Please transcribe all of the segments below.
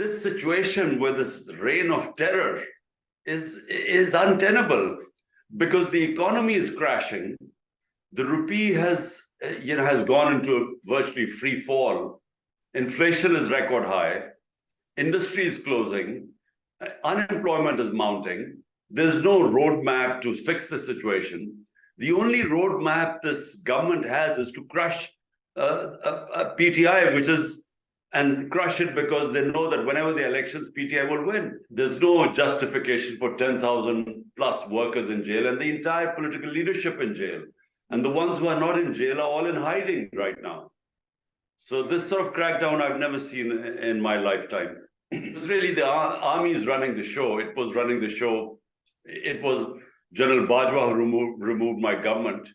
this situation with this reign of terror is untenable because the economy is crashing. The rupee has gone into virtually free fall. Inflation is record high. Industry is closing. Unemployment is mounting. There's no roadmap to fix the situation. The only roadmap this government has is to crush PTI, and crush it because they know that whenever the elections, PTI will win. There's no justification for 10,000 plus workers in jail and the entire political leadership in jail. And the ones who are not in jail are all in hiding right now. So this sort of crackdown I've never seen in my lifetime. It was really the army running the show. It was running the show. It was General Bajwa who removed my government.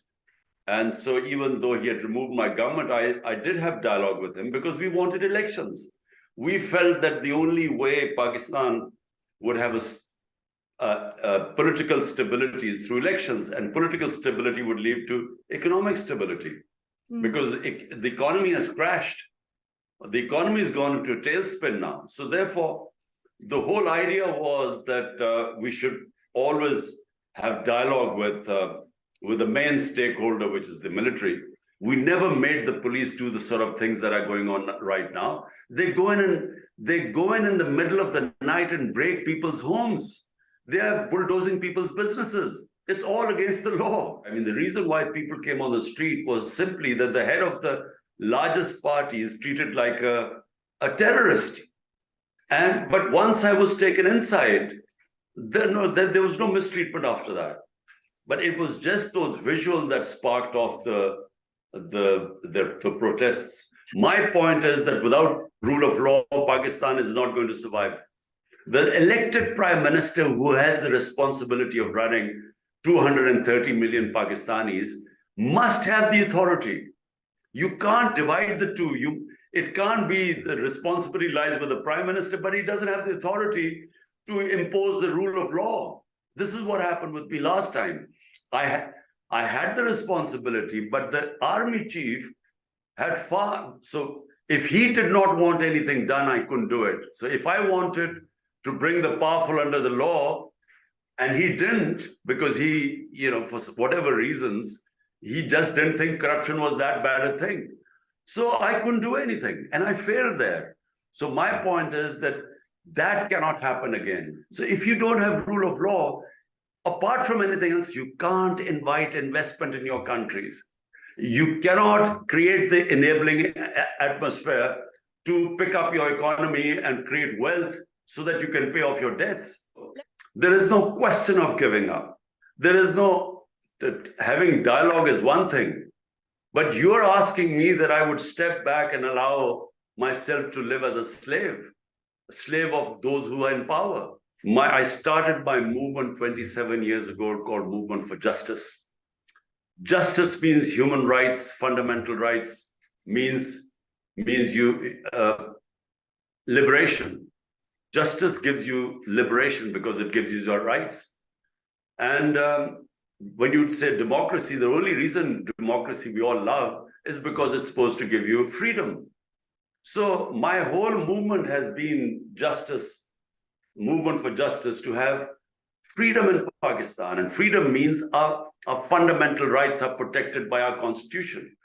And so even though he had removed my government, I did have dialogue with him because we wanted elections. We felt that the only way Pakistan would have a political stability is through elections, and political stability would lead to economic stability because the economy has crashed. The economy has gone into a tailspin now. So therefore, the whole idea was that we should always have dialogue with the main stakeholder, which is the military. We never made the police do the sort of things that are going on right now. They go in the middle of the night and break people's homes. They are bulldozing people's businesses. It's all against the law. I mean, the reason why people came on the street was simply that the head of the largest party is treated like a terrorist. But once I was taken inside, there was no mistreatment after that. But it was just those visuals that sparked off the protests. My point is that without rule of law, Pakistan is not going to survive. The elected prime minister who has the responsibility of running 230 million Pakistanis must have the authority. You can't divide the two. It can't be the responsibility lies with the prime minister, but he doesn't have the authority to impose the rule of law. This is what happened with me last time. I had the responsibility, but the army chief had so if he did not want anything done, I couldn't do it. So if I wanted to bring the powerful under the law, and he didn't, because he, for whatever reasons, he just didn't think corruption was that bad a thing. So I couldn't do anything, and I failed there. So my point is that cannot happen again. So if you don't have rule of law, apart from anything else, you can't invite investment in your countries. You cannot create the enabling atmosphere to pick up your economy and create wealth so that you can pay off your debts. There is no question of giving up. Having dialogue is one thing, but you're asking me that I would step back and allow myself to live as a slave of those who are in power. I started my movement 27 years ago called Movement for Justice. Justice means human rights, fundamental rights, means liberation. Justice gives you liberation because it gives you your rights. And when you say democracy, the only reason democracy we all love is because it's supposed to give you freedom. So my whole movement has been justice, movement for justice, to have freedom in Pakistan. And freedom means our fundamental rights are protected by our constitution.